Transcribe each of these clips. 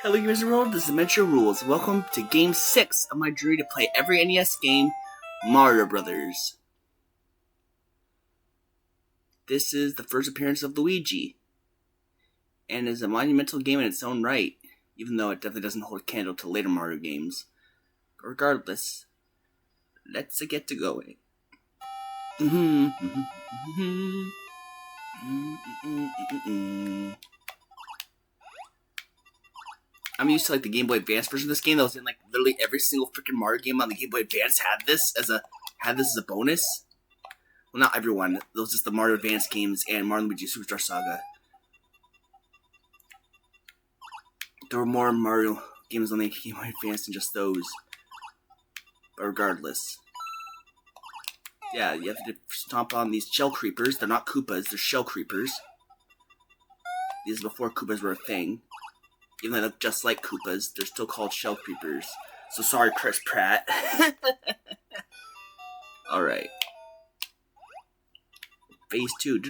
Hello gamers of the world, this is Adventure Rules. Welcome to Game 6 of my journey to play every NES game, Mario Brothers. This is the first appearance of Luigi, and is a monumental game in its own right, even though it definitely doesn't hold a candle to later Mario games. But regardless, let's get to going. I'm used to like the Game Boy Advance version of this game that was in like literally every single freaking Mario game on the Game Boy Advance had this as a bonus. Well, not everyone. It was just the Mario Advance games and Mario & Luigi Superstar Saga. There were more Mario games on the Game Boy Advance than just those. But regardless. Yeah, you have to stomp on these shell creepers. They're not Koopas, they're shell creepers. These are before Koopas were a thing. Even though they look just like Koopas, they're still called shell creepers. So sorry, Chris Pratt. Alright. Phase 2.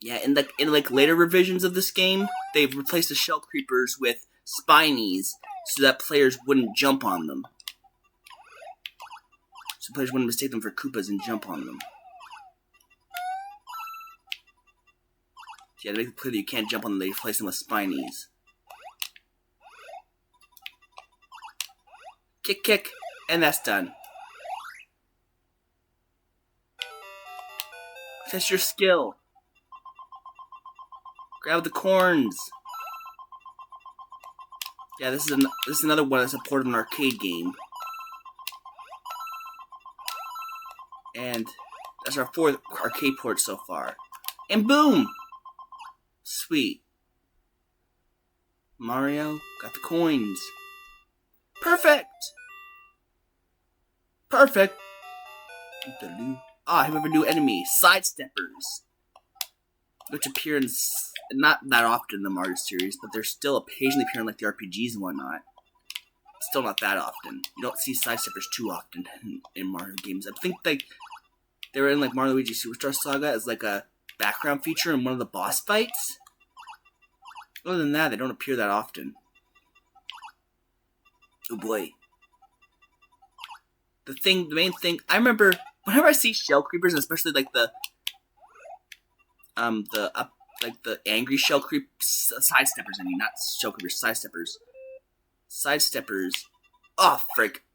Yeah, in later revisions of this game, they've replaced the shell creepers with spinies so that players wouldn't jump on them. So players wouldn't mistake them for Koopas and jump on them. Yeah, to make it clear that you can't jump on them, they replace them with spinies. Kick, kick, and that's done. Test your skill. Grab the corns. Yeah, this is another one that's a port of an arcade game. And that's our 4th arcade port so far. And boom! Sweet. Mario got the coins. Perfect! Perfect! I have a new enemy, Sidesteppers. Which appear in not that often in the Mario series, but they're still occasionally appearing like the RPGs and whatnot. Still not that often. You don't see Sidesteppers too often in Mario games. I think like they were in like Mario & Luigi Superstar Saga as like a background feature in one of the boss fights. Other than that, they don't appear that often. Oh boy. The main thing, I remember whenever I see shell creepers, and especially like the angry shell creeps, sidesteppers. I mean, not shell creepers, sidesteppers. Sidesteppers. Oh frick.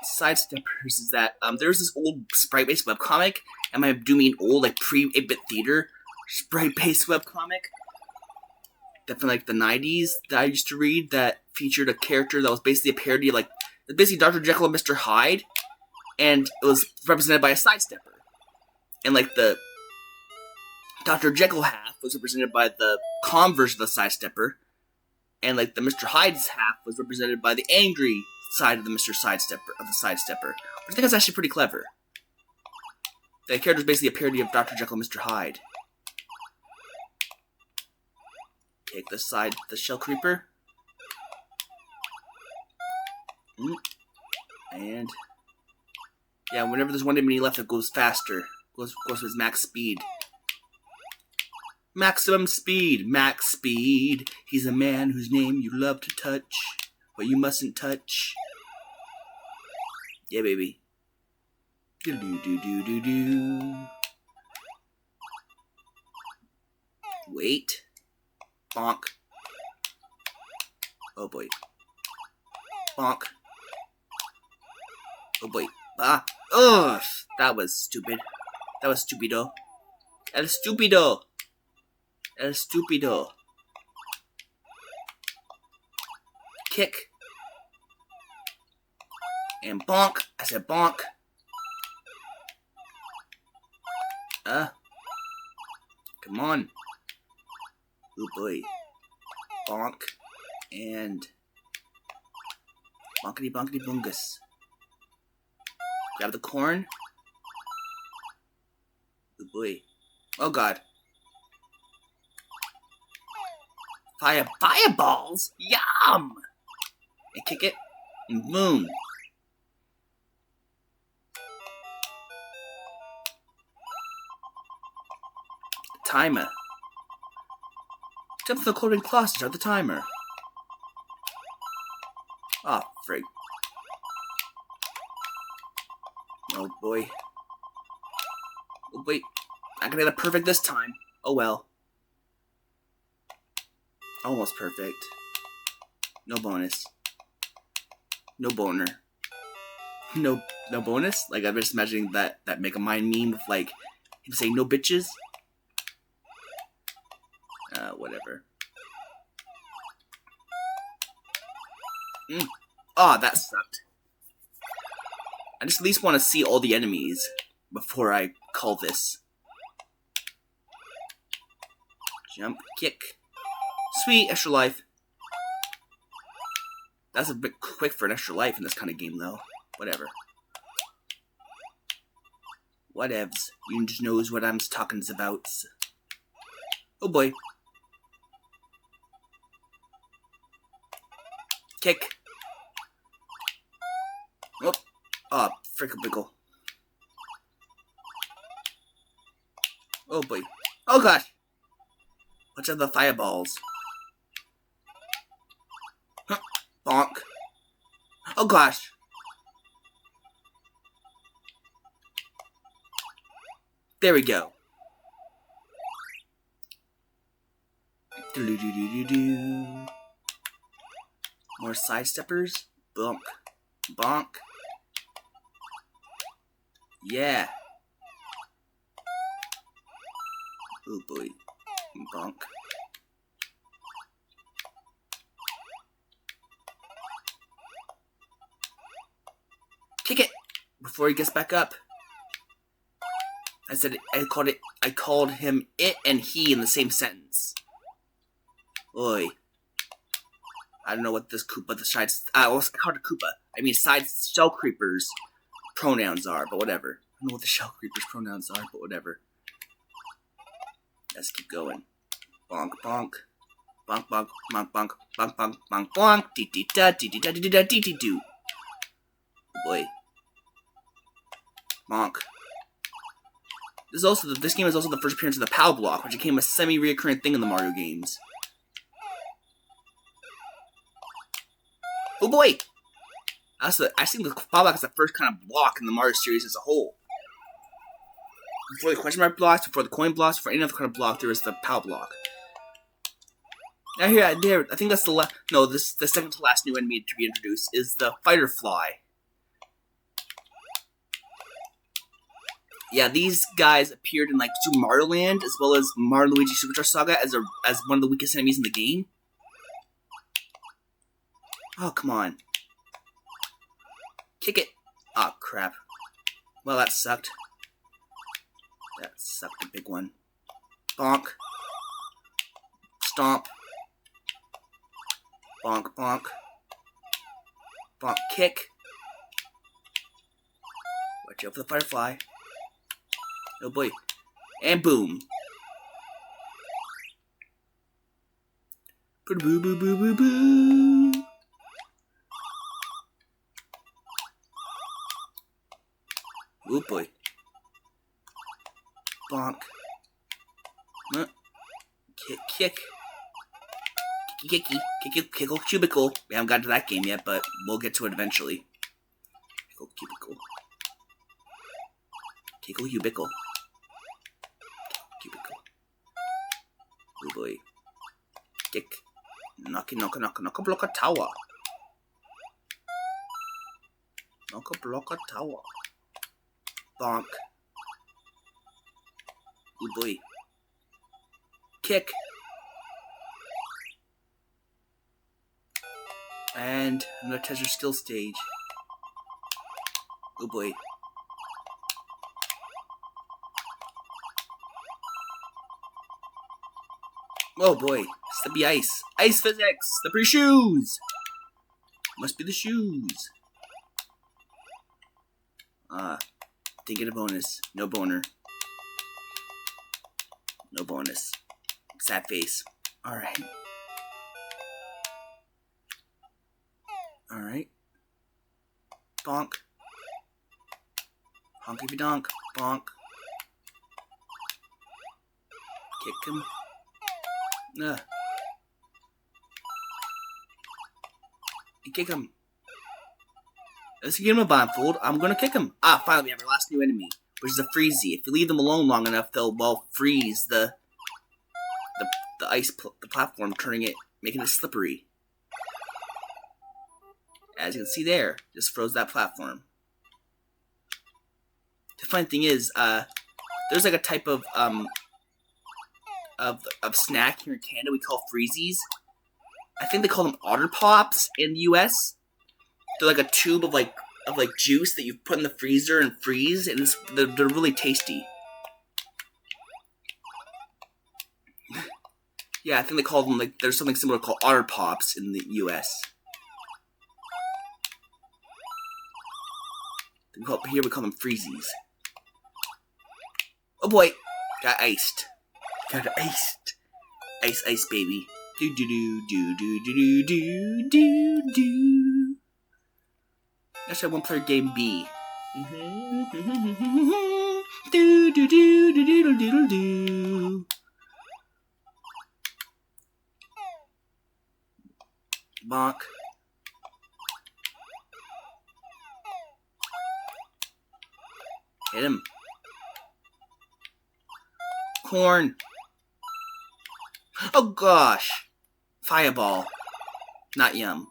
Sidesteppers is that there's this old sprite-based webcomic. Am I do mean old, like pre-8-bit theater sprite-based webcomic? That from like the 90s that I used to read that featured a character that was basically a parody of like basically Dr. Jekyll and Mr. Hyde, and it was represented by a sidestepper. And like the Dr. Jekyll half was represented by the calm version of the sidestepper, and like the Mr. Hyde's half was represented by the angry side of the sidestepper, which I think is actually pretty clever. The character is basically a parody of Dr. Jekyll and Mr. Hyde. Take the shell creeper. And yeah, whenever there's one enemy left, it goes faster. Goes with its max speed. Maximum speed, max speed. He's a man whose name you love to touch, but you mustn't touch. Yeah, baby. Do do do do do do. Wait. Bonk. Oh boy. Bonk. Oh boy. Ah. Ugh. That was stupid. That was stupido. El stupido. El stupido. Kick. And bonk. I said bonk. Come on. Oh boy. Bonk. And bonkity bonkity bungus. Grab the corn. Oh boy. Oh god. Fireballs? Yum! And kick it. And boom. timer. Jump to the clothing closet to start the timer. Oh, frig. Oh boy. Oh wait. Not gonna get it perfect this time. Oh well. Almost perfect. No bonus. No boner. No bonus? Like, I'm just imagining that Mega Mind meme with, like, him saying no bitches. Whatever. Oh, that sucked. I just at least want to see all the enemies before I call this. Jump, kick. Sweet, extra life. That's a bit quick for an extra life in this kind of game, though. Whatever. Whatevs. You just knows what I'm talking about. Oh boy. Kick. Oh. Oh, frick a pickle. Oh boy. Oh gosh. Watch out the fireballs. Huh. Bonk. Oh gosh. There we go. Do-do-do-do-do-do. More sidesteppers. Bonk. Bonk. Yeah. Oh boy. Bonk. Kick it before he gets back up. I said I called him it and he in the same sentence. Oi. I don't know what this Koopa, the side, what's called a Koopa? I mean side shell creepers pronouns are, but whatever. I don't know what the shell creepers pronouns are, but whatever. Let's keep going. Bonk, bonk. Bonk, bonk, bonk, bonk, bonk, bonk, bonk, bonk. Dee dee da, dee dee da, dee dee da, dee dee doo. Oh boy. Bonk. This game is also the first appearance of the POW block, which became a semi-reoccurring thing in the Mario games. Oh boy! I think the POW block is the first kind of block in the Mario series as a whole. Before the question mark blocks, before the coin blocks, before any other kind of block, there was the POW block. Now here, I think that's the the second to last new enemy to be introduced is the Fighter Fly. Yeah, these guys appeared in like Super Mario Land as well as Mario and Luigi Superstar Saga as one of the weakest enemies in the game. Oh, come on. Kick it. Oh, crap. Well, that sucked. That sucked a big one. Bonk. Stomp. Bonk, bonk. Bonk, kick. Watch out for the Firefly. Oh boy. And boom. Boo boo boo boo boo boo. Oh boy. Bonk. Kick, kick. Kicky, kickle, cubicle. We haven't gotten to that game yet, but we'll get to it eventually. Kickle, cubicle. Kickle, cubicle. Cubicle. Oh boy. Kick. Knock, block a tower. Knock a block a tower. Bonk. Oh boy. Kick. And I'm gonna test your skill stage. Oh boy. Oh boy. Slippy ice. Ice physics! Slippery shoes! Must be the shoes. Didn't get a bonus. No boner. No bonus. Sad face. Alright. Alright. Bonk. Honky donk. Bonk. Kick him. You kick him. Let's get him a blindfold. I'm gonna kick him. Finally we have our last new enemy, which is a Freezy. If you leave them alone long enough, they'll freeze the the platform, making it slippery. As you can see there, just froze that platform. The funny thing is, there's like a type of snack here in Canada we call Freezies. I think they call them Otter Pops in the US. They're like a tube of like juice that you put in the freezer and freeze, and they're really tasty. Yeah, I think they call them there's something similar called Otter Pops in the US. Here we call them Freezies. Oh boy, got iced. Got iced. Ice, baby. Do do do do do do do do do. Actually, I want player game B. Do do do do do do do do. Bonk. Hit him. Corn. Oh gosh. Fireball. Not yum.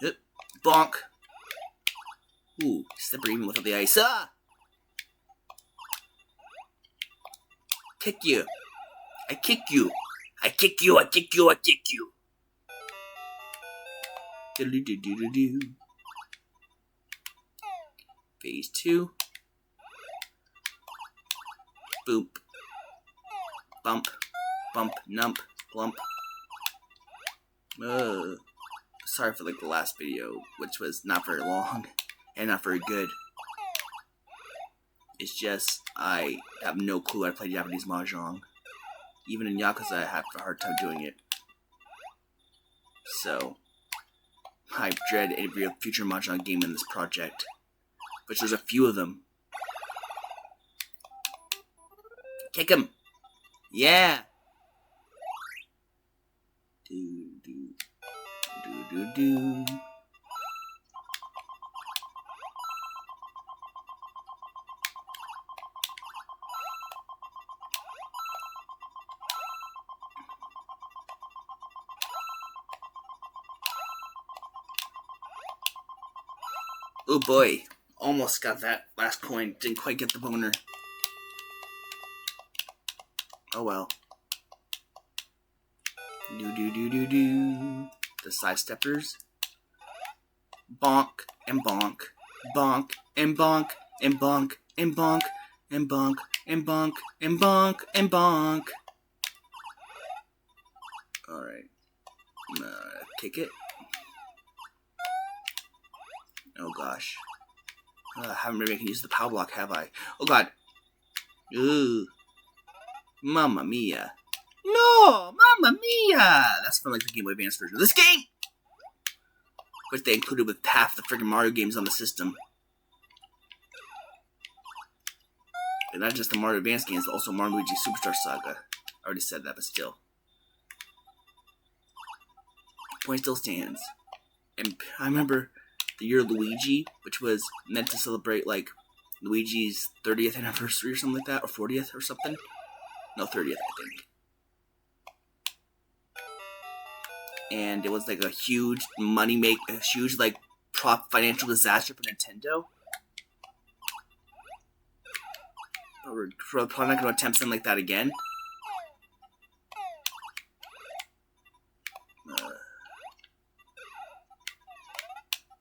Yep. Bonk. Ooh, slippery even without the ice. Kick you. I kick you. I kick you. I kick you. I kick you. Do-do-do-do-do-do. Phase 2. Boop. Bump. Bump. Nump. Blump. Sorry for the last video, which was not very long and not very good. It's just, I have no clue how to play Japanese Mahjong. Even in Yakuza, I have a hard time doing it. So, I dread every future Mahjong game in this project. Which there's a few of them. Kick him! Yeah! Do, do, do, do, do. Oh boy, almost got that last coin. Didn't quite get the boner. Oh well. Do. The sidesteppers. Bonk and bonk. Bonk and bonk and bonk and bonk and bonk and bonk and bonk and bonk. Alright. Kick it. Oh gosh. I haven't really can use the power block, have I? Oh god. Ooh. Mamma mia. No! Mamma mia! That's from the Game Boy Advance version of this game! Which they included with half the friggin' Mario games on the system. And not just the Mario Advance games, but also Mario Luigi Superstar Saga. I already said that, but still. Point still stands. And I remember the year Luigi, which was meant to celebrate, Luigi's 30th anniversary or something like that, or 40th or something. No, 30th, I think. And it was a huge financial disaster for Nintendo. But we're probably not going to attempt something like that again.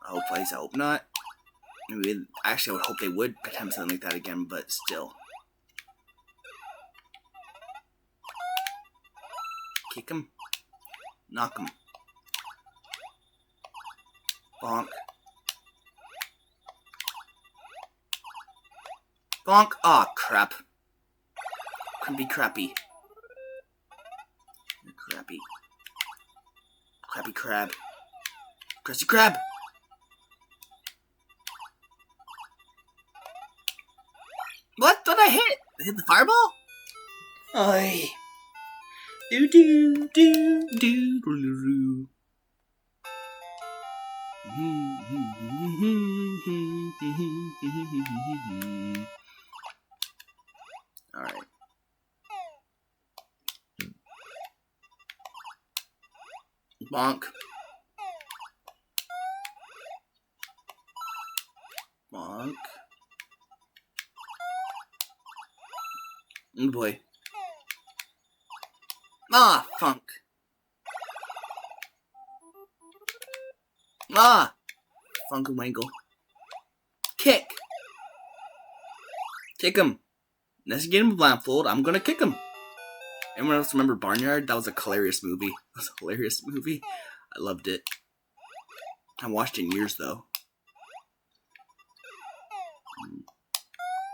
I hope not. Actually, I would hope they would attempt something like that again, but still. Kick him. Knock him. Bonk. Bonk. Aw, crap. Couldn't be crappy. Crappy. Crappy crab. Krusty Krab! I hit? I hit the fireball? Oi. Do do do do do. Alright. Bonk. Bonk. Oh boy. Ah, funk. Ah! Funk and Wangle. Kick! Kick him. Let's get him a blindfold. I'm gonna kick him. Anyone else remember Barnyard? That was a hilarious movie. That was a hilarious movie. I loved it. I haven't watched it in years though.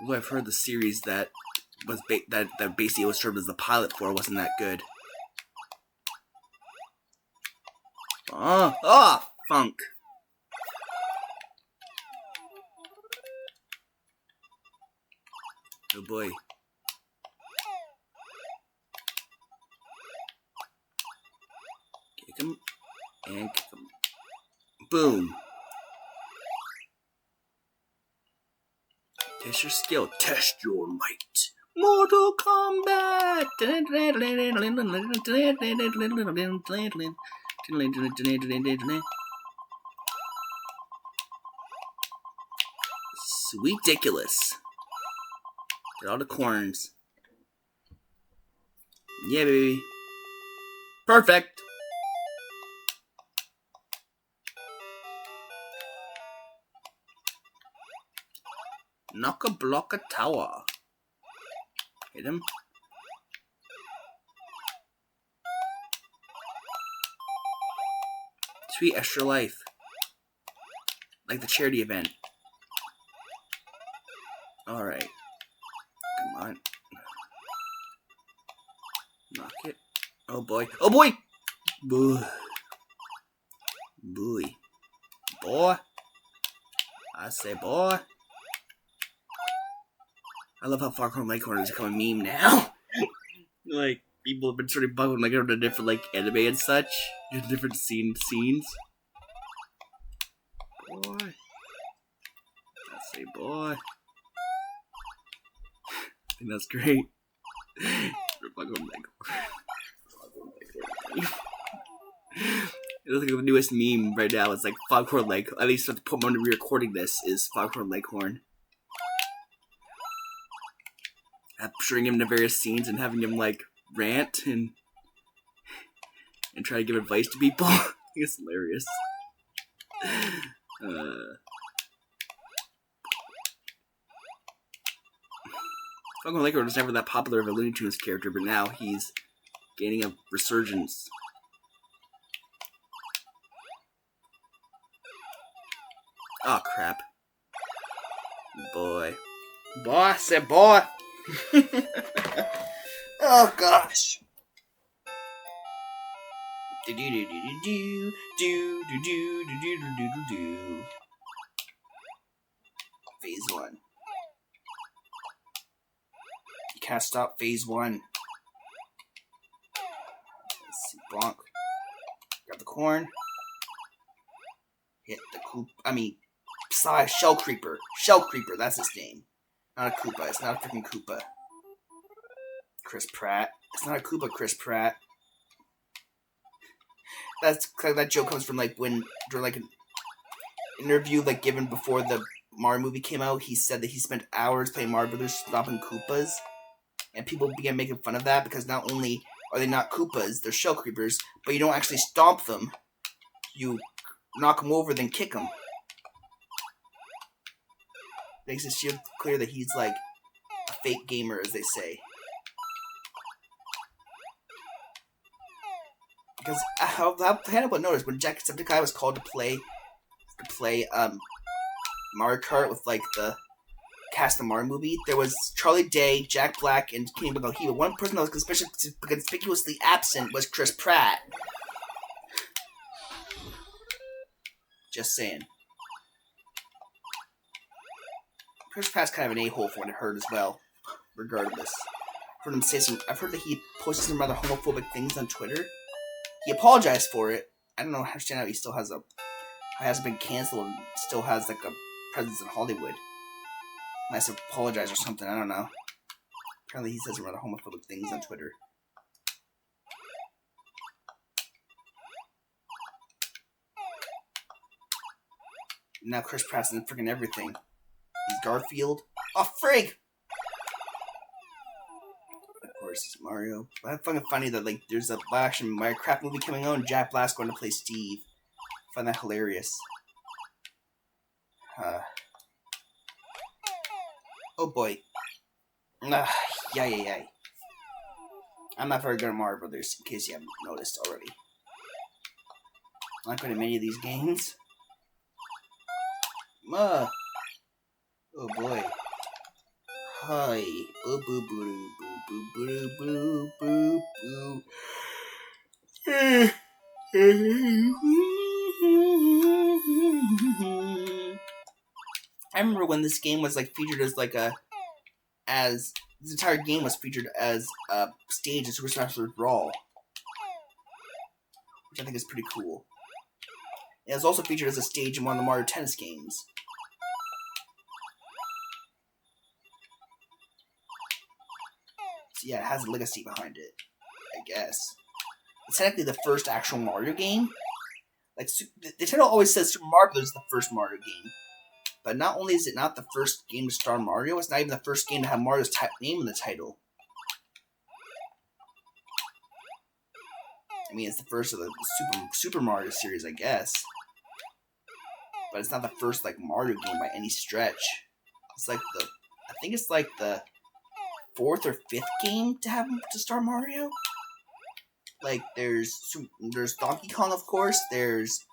Well, I've heard the series that was that basically was served as the pilot for wasn't that good. Oh, funk. Oh boy. Kick him and kick him. Boom. Test your skill. Test your might. Mortal Kombat. Sweet-diculous. Get all the corns. Yeah, baby. Perfect. Knock a block a tower. Hit him. Sweet extra life. Like the charity event. Alright. Come on. Knock it. Oh boy. Oh boy! Boy. Boy. Boy. I say boy. I love how Far Cry Leghorn is become a meme now. Like, people have been sort of bugging like over different like anime and such. Different scenes. Boy. I say boy. I think that's great. It looks like the newest meme right now. It's like Foghorn Leghorn. At least at the point when we're recording this is Foghorn Leghorn. Putting him into various scenes and having him like rant and try to give advice to people. I think it's hilarious. Foghorn Leghorn was never that popular of a Looney Tunes character, but now he's gaining a resurgence. Oh crap. Boy. Boy, I said boy. Oh gosh. Do do do do do do do do do do do do. Phase 1. You can't stop phase 1. Let's see, bonk. Grab the corn. Hit the coop. Shell Creeper. Shell Creeper, that's his name. Not a Koopa. It's not a freaking Koopa. Chris Pratt. It's not a Koopa, Chris Pratt. That joke comes from like when during like an interview like given before the Mario movie came out. He said that he spent hours playing Mario Brothers stopping Koopas, and people began making fun of that because not only are they not Koopas, they're shell creepers, but you don't actually stomp them. You knock them over, then kick them. Makes it clear that he's like a fake gamer, as they say. Because I had to notice when Jacksepticeye was called to play Mario Kart with like the cast of Mario movie, there was Charlie Day, Jack Black, and Kenny Bagohiba. One person that was conspicuously absent was Chris Pratt. Just saying. Chris Pratt's kind of an a-hole for what it heard as well. regardless. I've heard that he posted some rather homophobic things on Twitter. He apologized for it. I don't understand how he still hasn't been canceled and still has like a presence in Hollywood. Nice apologize or something, I don't know. Apparently he says some rather homophobic things on Twitter. Now Chris Pratt's in freaking everything. He's Garfield. Oh, frig! Of course, it's Mario. But I find it funny that like there's a live-action Minecraft movie coming out and Jack Black's going to play Steve. I find that hilarious. Oh boy. Yeah. I'm not very good at Mario Brothers, in case you haven't noticed already. I'm not good at many of these games. Oh boy. Hi. Boo boo boo boo boo boo boo boo boo. I remember when this game was like featured as like this entire game was featured as a stage in Super Smash Bros. Brawl, which I think is pretty cool. It was also featured as a stage in one of the Mario Tennis games. So yeah, it has a legacy behind it, I guess. It's technically the first actual Mario game. Like, Nintendo always says Super Mario Bros. Is the first Mario game. But not only is it not the first game to star Mario, it's not even the first game to have Mario's name in the title. I mean, it's the first of the Super Mario series, I guess. But it's not the first, like, Mario game by any stretch. It's like I think it's like the 4th or 5th game to star Mario. Like, there's Donkey Kong, of course. There's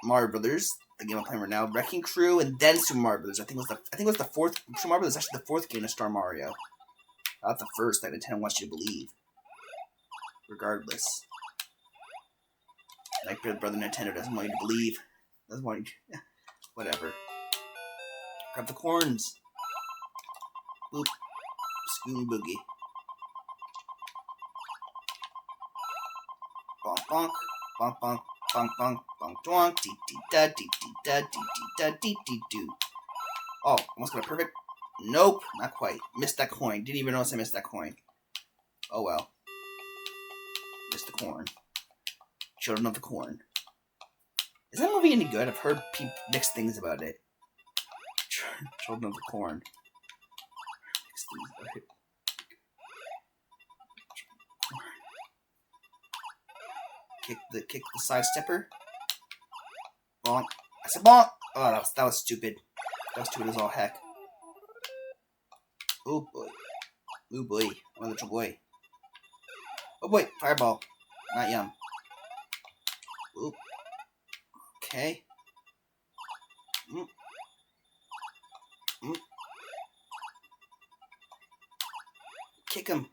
Mario Brothers, the game I'm playing right now, Wrecking Crew, and then Super Mario Brothers. I think it was the 4th. Super Mario Brothers is actually the 4th game to star Mario. Not the first that Nintendo wants you to believe. Regardless, like Brother Nintendo doesn't want you to believe. Doesn't want you. Whatever. Grab the corns. Boop. Spoon boogie. Bonk bonk. Bonk bonk. Bonk bonk. Bonk donk. Dee dee da dee dee da dee dee da dee dee doo. Oh, almost got a perfect. Nope, not quite. Missed that coin. Didn't even notice I missed that coin. Oh well. Missed the corn. Children of the Corn. Is that movie any good? I've heard mixed things about it. Children of the Corn. Mixed things about it. Kick the side stepper. Bonk. I said bonk. Oh, that was stupid. That was stupid as all heck. Oh boy. Oh boy. I'm a little boy. Oh boy. Fireball. Not yum. Oop. Okay. Kick him.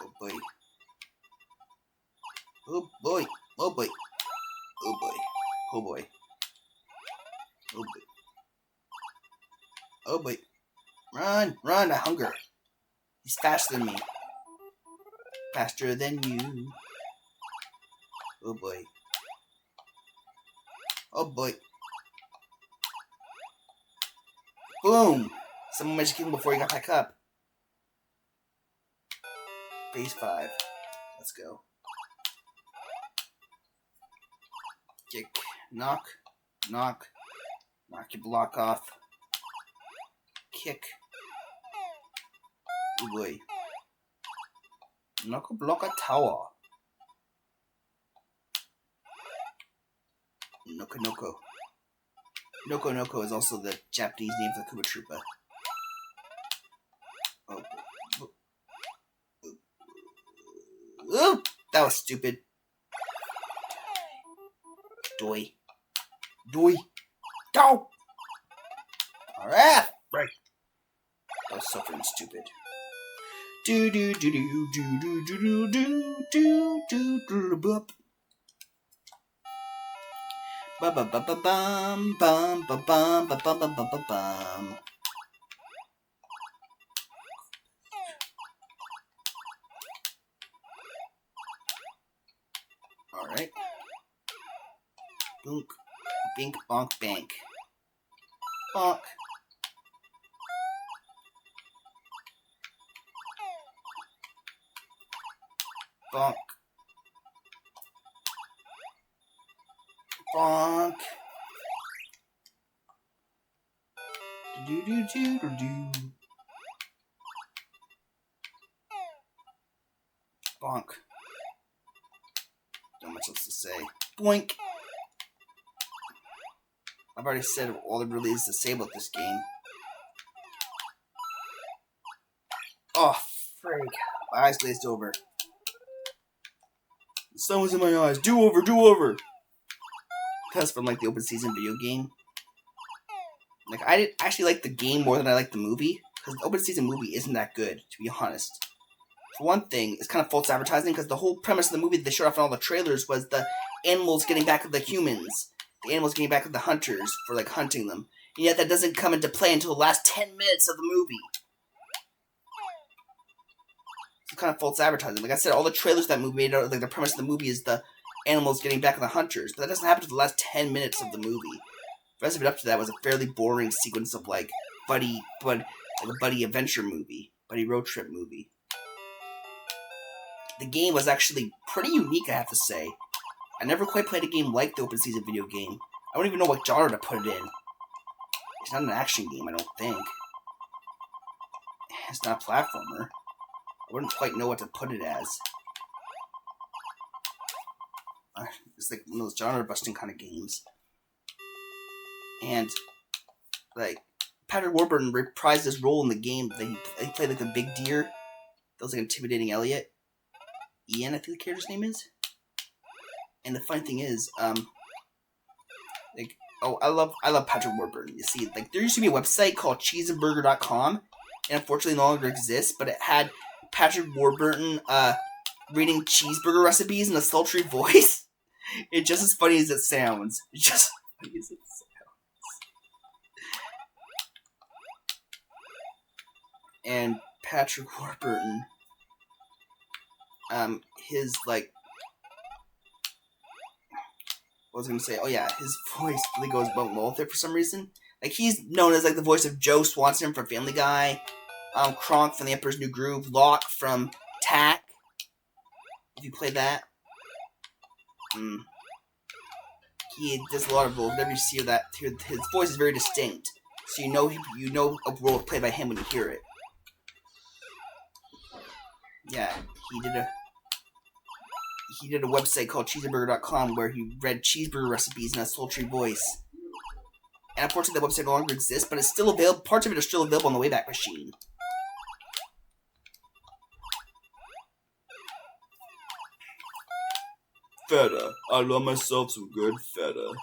Oh boy. Oh boy. Oh boy. Oh boy. Oh boy. Oh boy. Oh boy. Run! Run! I hunger. He's faster than me. Faster than you. Oh boy. Oh boy. Boom! Someone managed to kill him before he got back up. Phase 5. Let's go. Kick. Knock. Knock. Knock your block off. Kick. Oh boy. Noko block a tower. Noko Noko. Noko Noko is also the Japanese name for the Koopa Troopa. Oh, that was stupid. Doi. Doi. Go! Alright! Right. That was so freaking stupid. Do do do do do do do do do do do boop. Ba ba ba ba bum bum ba bum ba bum ba bum ba bum. All right. Boonk, bink, bonk, bank. Bonk. Bonk. Bonk. Do do do do do. Bonk. Not much else to say. Boink. I've already said all there really is to say about this game. Oh, frig. My eyes glazed over. The sun was in my eyes. Do over, do over. That's from like the open season video game. Like I did actually like the game more than I like the movie, because the open season movie isn't that good, to be honest. For one thing, it's kind of false advertising, because the whole premise of the movie that they showed off in all the trailers was the animals getting back at the humans. The animals getting back at the hunters for like hunting them. And yet that doesn't come into play until the last 10 minutes of the movie. It's kind of false advertising. Like I said, all the trailers of that movie made out like the premise of the movie is the animals getting back at the hunters, but that doesn't happen until the last 10 minutes of the movie. The rest of it up to that was a fairly boring sequence of like like a buddy adventure movie, buddy road trip movie. The game was actually pretty unique, I have to say. I never quite played a game like the open season video game. I don't even know what genre to put it in. It's not an action game, I don't think. It's not a platformer. I wouldn't quite know what to put it as. It's like one of those genre-busting kind of games. And, like, Patrick Warburton reprised his role in the game. He played, like, the big deer. That was, like, intimidating Elliot. Ian, I think the character's name is. And the funny thing is, I love Patrick Warburton. You see, like, there used to be a website called cheeseandburger.com, and unfortunately no longer exists, but it had Patrick Warburton, reading cheeseburger recipes in a sultry voice. It's just as funny as it sounds. It's just as funny as it sounds. And Patrick Warburton, his, like, what was I going to say? Oh yeah, his voice really goes well with it for some reason. Like, he's known as, like, the voice of Joe Swanson from Family Guy, Kronk from The Emperor's New Groove, Locke from Tack, if you play that. He does a lot of roles. Whenever you see that, his voice is very distinct, so you know a role played by him when you hear it. Yeah, he did a website called cheeseburger.com where he read cheeseburger recipes in a sultry voice. And unfortunately, that website no longer exists, but it's still available. Parts of it are still available on the Wayback Machine. Feta. I love myself some good feta.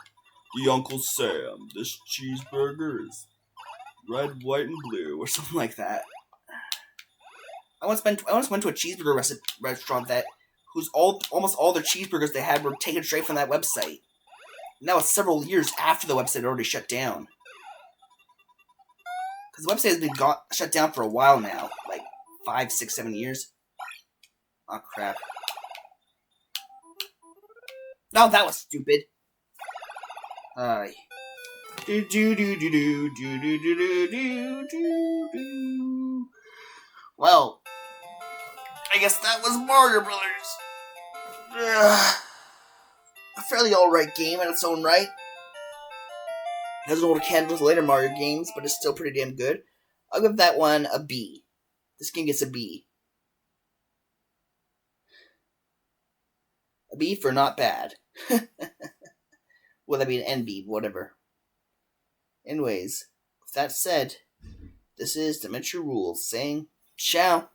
The Uncle Sam. This cheeseburger is red, white, and blue, or something like that. I once went to a cheeseburger restaurant almost all their cheeseburgers they had were taken straight from that website. And that was several years after the website had already shut down. Because the website has been shut down for a while now. Like 5, 6, 7 years. Oh crap. No, that was stupid. Well, I guess that was Mario Brothers. A fairly alright game in its own right. It doesn't hold a candle to later Mario games, but it's still pretty damn good. I'll give that one a B. This game gets a B. A B for not bad. Well, that'd be an NB, whatever. Anyways, with that said, this is Dementia Rules saying ciao.